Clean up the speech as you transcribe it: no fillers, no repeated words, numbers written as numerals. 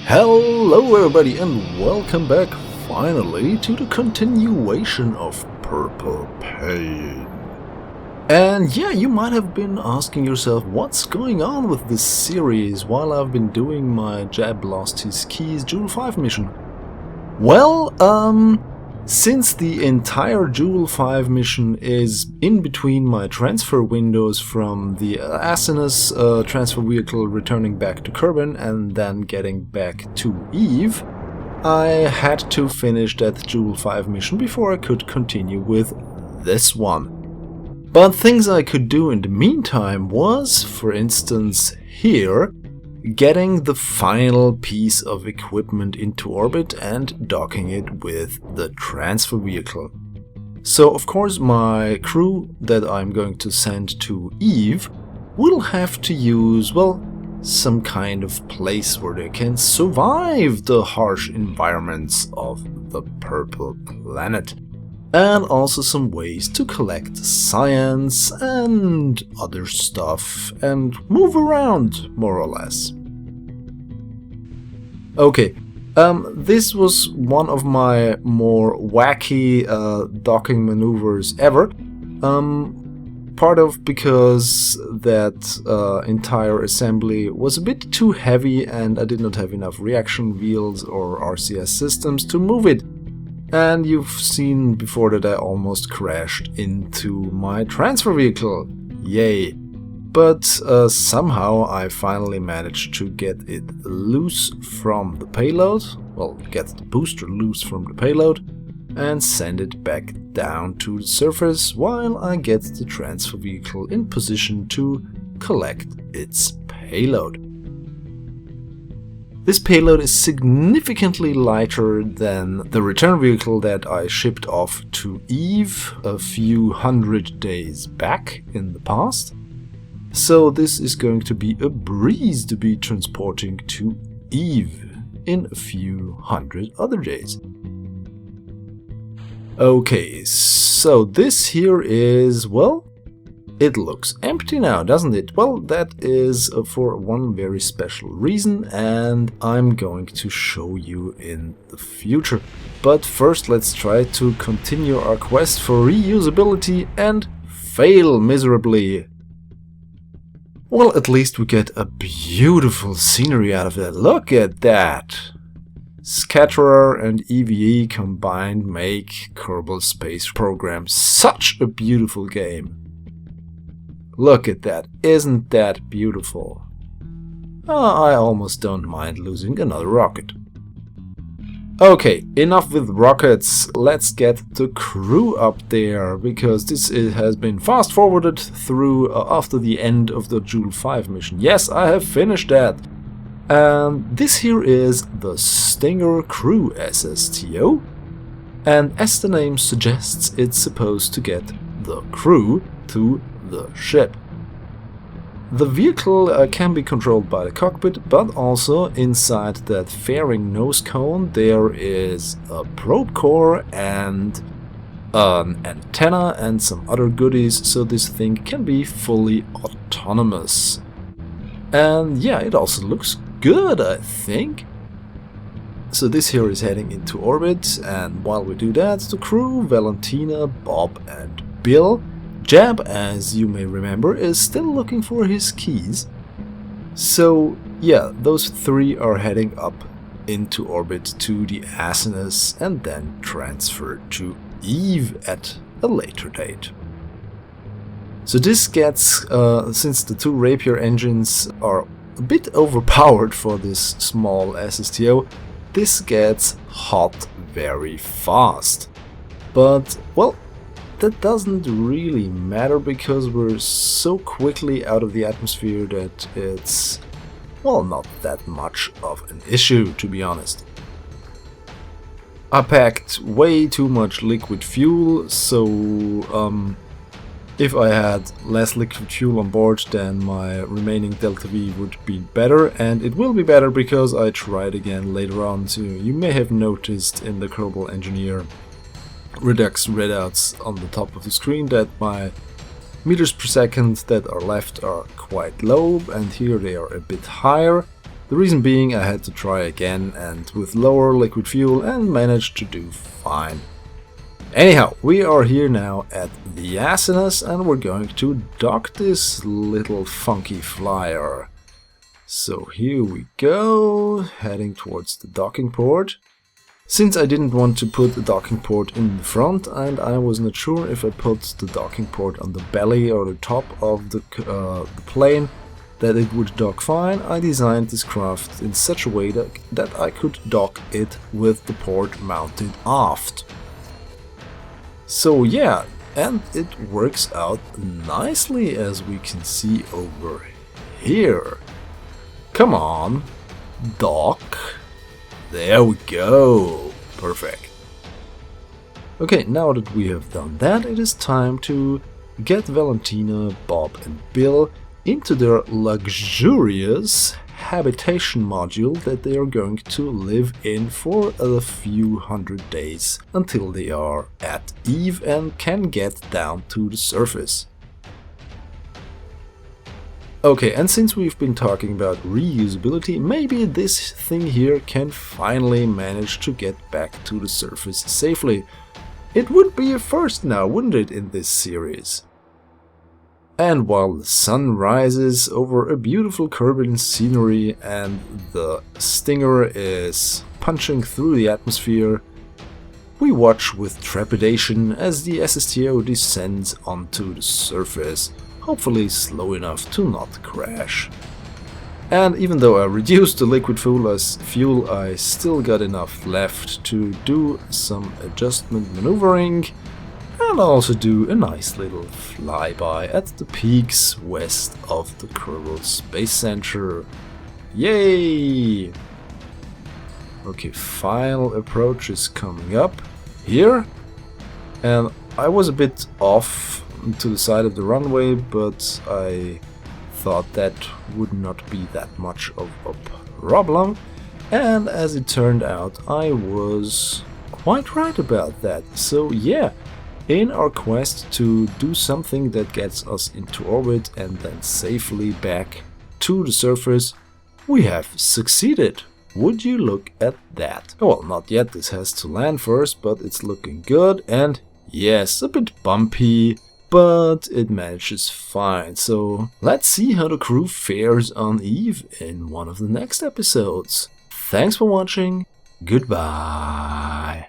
Hello everybody and welcome back finally to the continuation of Purple Pain. And yeah, you might have been asking yourself what's going on with this series while I've been doing my Jab Lost His Keys Jewel 5 mission. Well, since the entire Jewel 5 mission is in between my transfer windows from the Asinus transfer vehicle returning back to Kerbin and then getting back to Eve, I had to finish that Jewel 5 mission before I could continue with this one. But things I could do in the meantime was, for instance, here, getting the final piece of equipment into orbit and docking it with the transfer vehicle. So of course my crew that I'm going to send to Eve will have to use, well, some kind of place where they can survive the harsh environments of the Purple Planet. And also some ways to collect science and other stuff and move around, more or less. Okay, this was one of my more wacky docking maneuvers ever. Part of because that entire assembly was a bit too heavy and I did not have enough reaction wheels or RCS systems to move it. And you've seen before that I almost crashed into my transfer vehicle. Yay! But somehow I finally managed to get it loose from the payload, well, get the booster loose from the payload, and send it back down to the surface while I get the transfer vehicle in position to collect its payload. This payload is significantly lighter than the return vehicle that I shipped off to Eve a few hundred days back in the past. So this is going to be a breeze to be transporting to Eve in a few hundred other days. Okay, so this here is, well, it looks empty now, doesn't it? Well, that is for one very special reason, and I'm going to show you in the future. But first, let's try to continue our quest for reusability and fail miserably. Well, at least we get a beautiful scenery out of that. Look at that! Scatterer and EVE combined make Kerbal Space Program such a beautiful game. Look at that, isn't that beautiful? I almost don't mind losing another rocket. Okay, enough with rockets, let's get the crew up there, because this has been fast forwarded through after the end of the Jewel 5 mission. Yes, I have finished that. This here is the Stinger Crew SSTO, and as the name suggests, it's supposed to get the crew to the ship. The vehicle can be controlled by the cockpit, but also inside that fairing nose cone there is a probe core and an antenna and some other goodies, so this thing can be fully autonomous. And yeah, it also looks good, I think. So this here is heading into orbit, and while we do that, the crew, Valentina, Bob and Bill, Jab, as you may remember, is still looking for his keys. So yeah, those three are heading up into orbit to the Asinus and then transferred to Eve at a later date. So this gets, since the two Rapier engines are a bit overpowered for this small SSTO, this gets hot very fast. But, well, that doesn't really matter because we're so quickly out of the atmosphere that it's, well, not that much of an issue, to be honest. I packed way too much liquid fuel, so if I had less liquid fuel on board, then my remaining Delta V would be better, and it will be better because I tried again later on too. You may have noticed in the Kerbal Engineer Redux readouts on the top of the screen that my meters per second that are left are quite low, and here they are a bit higher. The reason being I had to try again and with lower liquid fuel and managed to do fine. Anyhow, we are here now at the Asinus and we're going to dock this little funky flyer. So here we go, heading towards the docking port. Since I didn't want to put the docking port in the front and I was not sure if I put the docking port on the belly or the top of the plane that it would dock fine, I designed this craft in such a way that I could dock it with the port mounted aft. So yeah, and it works out nicely as we can see over here. Come on, dock. There we go. Perfect. Okay, now that we have done that, it is time to get Valentina, Bob and Bill into their luxurious habitation module that they are going to live in for a few hundred days until they are at Eve and can get down to the surface. Okay, and since we've been talking about reusability, maybe this thing here can finally manage to get back to the surface safely. It would be a first now, wouldn't it, in this series? And while the sun rises over a beautiful Caribbean scenery and the Stinger is punching through the atmosphere, we watch with trepidation as the SSTO descends onto the surface, hopefully slow enough to not crash. And even though I reduced the liquid fuel, I still got enough left to do some adjustment maneuvering and also do a nice little flyby at the peaks west of the Kerbal Space Center. Yay! Okay, final approach is coming up here, and I was a bit off to the side of the runway, but I thought that would not be that much of a problem, and as it turned out I was quite right about that. So yeah, in our quest to do something that gets us into orbit and then safely back to the surface, we have succeeded. Would you look at that? Oh, well, not yet, this has to land first, but it's looking good, and yes, a bit bumpy, but it manages fine. So let's see how the crew fares on Eve in one of the next episodes. Thanks for watching, goodbye.